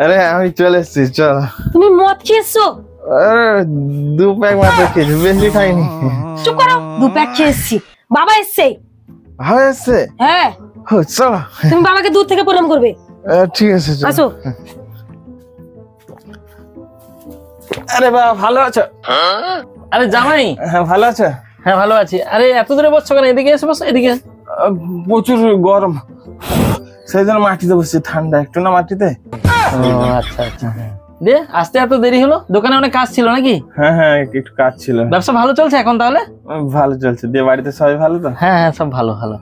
আরে আমি চলে এসেছি, চলো। তুমি মদ খেয়েছো? আরে 2 প্যাক মাত্র খেয়েছি, বেশি খাইনি। চুপ করো, 2 প্যাক খেয়েছি। বাবা এসছে। ভালো এসছে? হ্যাঁ। চলো। তুমি বাবাকে দূর থেকে প্রণাম করবে। ঠিক আছে, চলো। আসো। আরে বাবা, ভালো আছো? আরে জামাই। হ্যাঁ, ভালো আছো? হ্যাঁ ভালো আছি। আরে এত দূরে বসছো কেন? এদিকে এসে বসো, এদিকে। প্রচুর গরম, সেই জন্য মাটিতে বসছি। ঠান্ডা একটু না মাটিতে। আচ্ছা আচ্ছা। দে আসতে এত দেরি হলো? দোকানে অনেক কাজ ছিল নাকি? হ্যাঁ হ্যাঁ, একটু কাজ ছিল। ব্যবসা ভালো চলছে এখন তাহলে? ভালো চলছে। দিয়ে বাড়িতে সবাই ভালো তো? হ্যাঁ হ্যাঁ, সব ভালো ভালো।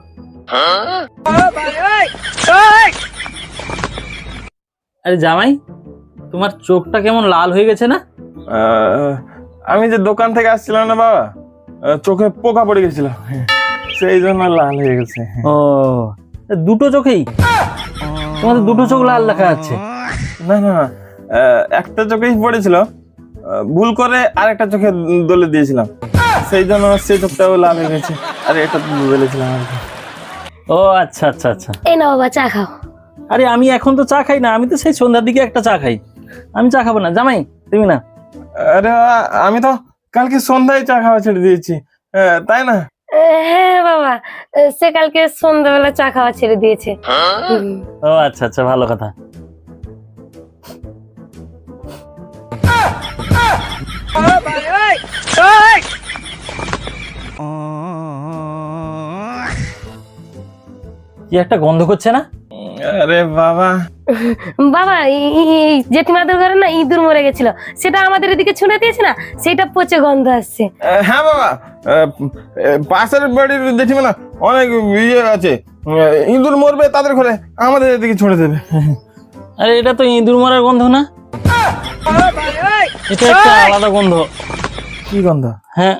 আরে জামাই, তোমার চোখটা কেমন লাল হয়ে গেছে না? আমি যে দোকান থেকে আসছিলাম না বাবা, চোখে পোকা পড়ে গেছিল, সেই জন্য লাল হয়ে গেছে। ও, দুটো চোখেই? তোমাদের দুটো চোখ লাল দেখা যাচ্ছে। না না, একটা চোখেই পড়েছিল, ভুল করে আরেকটা চোখে দলে দিয়েছিলাম, সেই জন্য সেই চোখটাও লাল হয়ে গেছে। আর এটা বলেছিলাম আর কি। ও আচ্ছা আচ্ছা আচ্ছা। এই না বাবা, চা খাও। আরে আমি এখন তো চা খাই না, আমি তো সেই সন্ধ্যার দিকে একটা চা খাই। আমি চা খাবো না। জামাই তুমি না? আরে আমি তো কালকে সন্ধ্যায় চা খাওয়া ছেড়ে দিয়েছি, তাই না? হ্যাঁ বাবা, সে কালকে সন্ধ্যাবেলা চা খাওয়া ছেড়ে দিয়েছে। ও আচ্ছা আচ্ছা, ভালো কথা। কি একটা গন্ধ করছে না? আরে বাবা, বাবা, এই জেঠিমাদের ঘরে না ইঁদুর মরে গেছিল, সেটা আমাদের এদিকে ছুঁড়ে দিয়েছে না, সেটা পচে গন্ধ আসছে। হ্যাঁ বাবা, পাশের বাড়ির জেঠিমা না অনেক ইয়ে আছে, ইঁদুর মরবে তাদের ঘরে, আমাদের এদিকে ছুঁড়ে দেবে। আরে এটা তো ইঁদুর মারার গন্ধ না, এটা একটা আলাদা গন্ধ। কি গন্ধ? হ্যাঁ,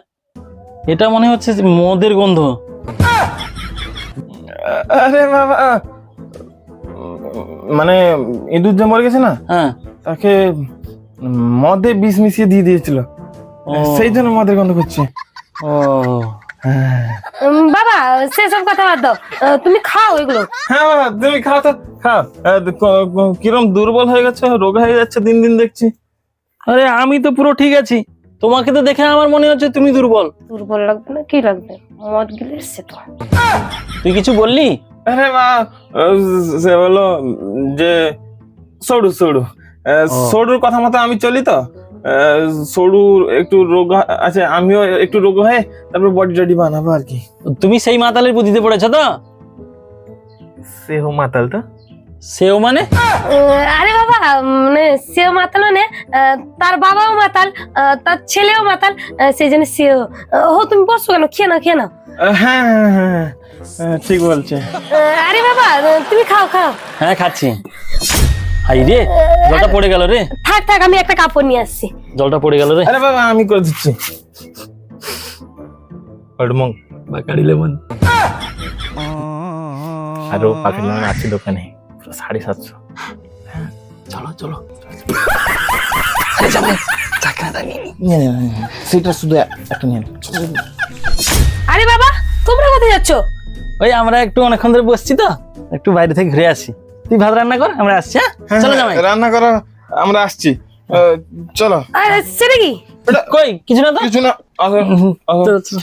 এটা মনে হচ্ছে যে মদের গন্ধ। আরে বাবা, মানে ইঁদুর যে মরে গেছে না, হ্যাঁ, তাকে মদে বিষ মিশিয়ে দিয়ে দিয়েছিল, সেই জন্য মদের গন্ধ করছে। ও বাবা, সেসব কথা বাদ দাও, তুমি খাও এগুলো। হ্যাঁ বাবা, তুমি খাও তো, খাও। কিরম দুর্বল হয়ে গেছে, রোগ হয়ে যাচ্ছে দিন দিন দেখছি। আরে আমি তো পুরো ঠিক আছি, তোমাকে তো দেখে আমার মনে হচ্ছে তুমি দুর্বল। দুর্বল লাগবে না, কি লাগবে? মদ গিলে এসছে তো। তুই কিছু বললি? আরে মা, সে বললো যে সরু সরু সরুর কথা মতো আমি চলি তো, সরুর একটু রোগ আছে, আমিও একটু রোগ হয়ে তারপর বডি টডি বানাবো আর কি। তুমি সেই মাতালের বুদ্ধিতে পড়েছো তো? সেও মাতাল তো? সেও মানে? আরে বাবা, মানে সেও মাতাল মানে তার বাবাও মাতাল, তার ছেলেও মাতাল, সেই জন্য সেও। ও তুমি বসো কেন? খেয়ে নাও, খেয়ে নাও। হ্যাঁ হ্যাঁ হ্যাঁ, ঠিক বলছে। আরে বাবা, তুমি খাও খাও। হ্যাঁ খাচ্ছি। হাই রে, জলটা পড়ে গেল রে। থাক থাক, আমি একটা কাপড় নিয়ে আসছি। জলটা পড়ে গেল রে। আরে বাবা, আমি করে দিচ্ছি। বাকারি লেমন আরো বাকারি লেমন আছে দোকানে, 750। চলো চলো। আরে জামাই, চাকরাটা নিয়ে সেটা শুধু একটা নিয়ে। আরে বাবা, তোমরা কোথায় যাচ্ছ? ওই আমরা একটু অনেকক্ষণ ধরে বসছি তো, একটু বাইরে থেকে ঘুরে আসি। তুই ভাত রান্না কর, আমরা আসছি। হ্যাঁ চলো জামাই। রান্না করো, আমরা আসছি। চলো। আরে সেটা কি? কই কিছু না তো, কিছু না। চলো, চলো।